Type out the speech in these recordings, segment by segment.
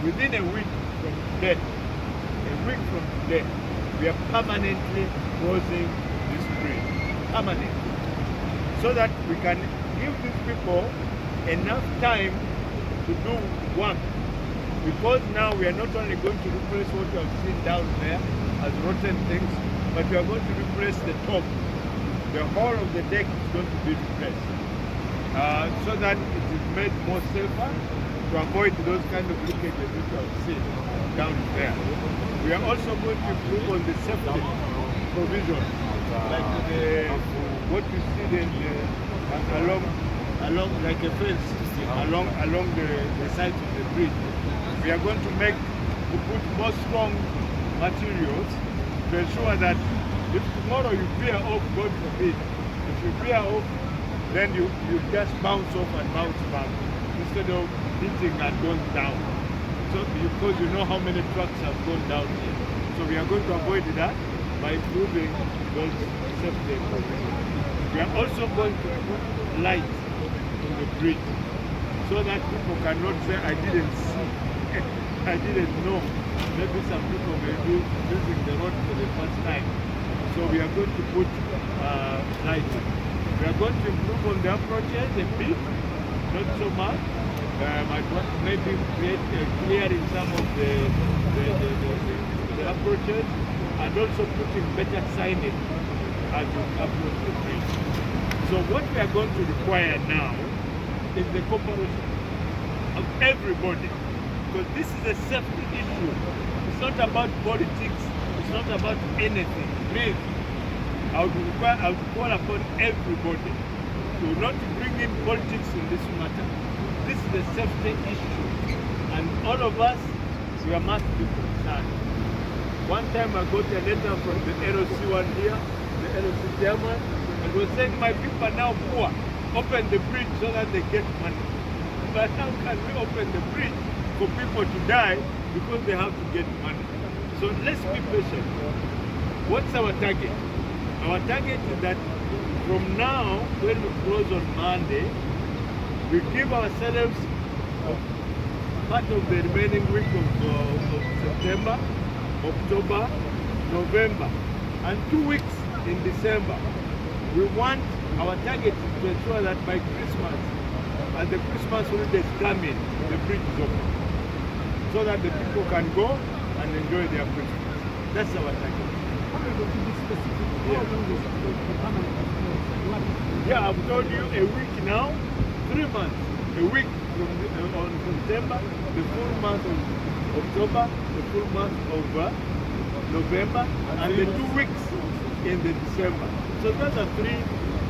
within a week from today, we are permanently closing this bridge. Permanently. So that we can give these people enough time to do work. Because now we are not only going to replace what you have seen down there as rotten things, but we are going to replace the top. The whole of the deck is going to be replaced. So that it is made more safer to avoid those kind of leakages that you have seen down there. We are also going to improve on the safety provision, like what you see along like a fence along the sides of the bridge. We are going to put more strong materials to ensure that if tomorrow you veer off, God forbid, if you veer off, then you just bounce off and bounce back instead of hitting and going down. So because you know how many trucks have gone down here. So we are going to avoid that by improving those safety provisions. We are also going to put lights on the bridge so that people cannot say, I didn't see, I didn't know. Maybe some people may be using the road for the first time. So we are going to put lights. We are going to improve on the approaches a bit, not so much. I want to maybe create clearing some of the approaches and also putting better signage as you approach the bridge. So what we are going to require now is the cooperation of everybody, because this is a safety issue. It's not about politics, it's not about anything. Please, I would call upon everybody to not bring in politics in this matter. This is a safety issue, and all of us, we must be concerned. One time I got a letter from the LOC one here, the LOC chairman, and was saying, my people are now poor. Open the bridge so that they get money. But how can we open the bridge for people to die because they have to get money? So let's be patient. What's our target? Our target is that from now, when we close on Monday, we give ourselves part of the remaining week of September, October, November, and 2 weeks in December. We want our target to ensure that by Christmas, as the Christmas holidays come in, the bridge is open, so that the people can go and enjoy their Christmas. That's our target. Yeah, I've told you a week now, 3 months. A week on September, the full month of October, the full month of November, and the 2 weeks in the December. So those are 3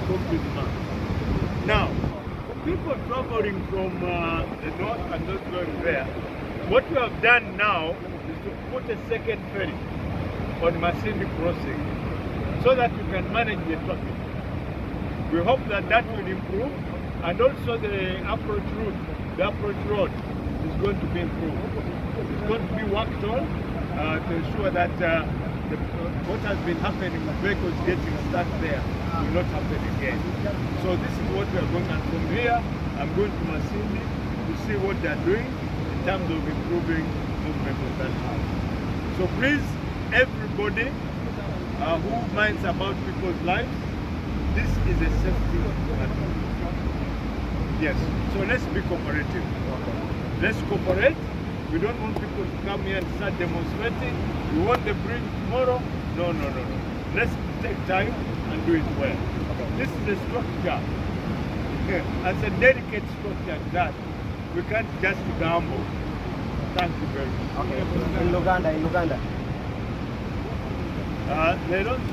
complete months. Now, for people traveling from the north and not going there, what we have done now is to put a second ferry on Masindi crossing so that we can manage the traffic. We hope that that will improve, and also the approach route, the approach road is going to be improved. It's going to be worked on to ensure that what has been happening with vehicles getting stuck there will not happen again. So this is what we are going, and from here I'm going to Masindi to see what they are doing in terms of improving movement of that house. So please, everybody who minds about people's lives, this is a safety matter. Yes, so let's be cooperative. Let's cooperate. We don't want people to come here and start demonstrating. We want the bridge tomorrow. No. Let's take time and do it well. This is a structure. As a delicate structure that we can't just gamble. Thank you very much. Okay. In Luganda. They don't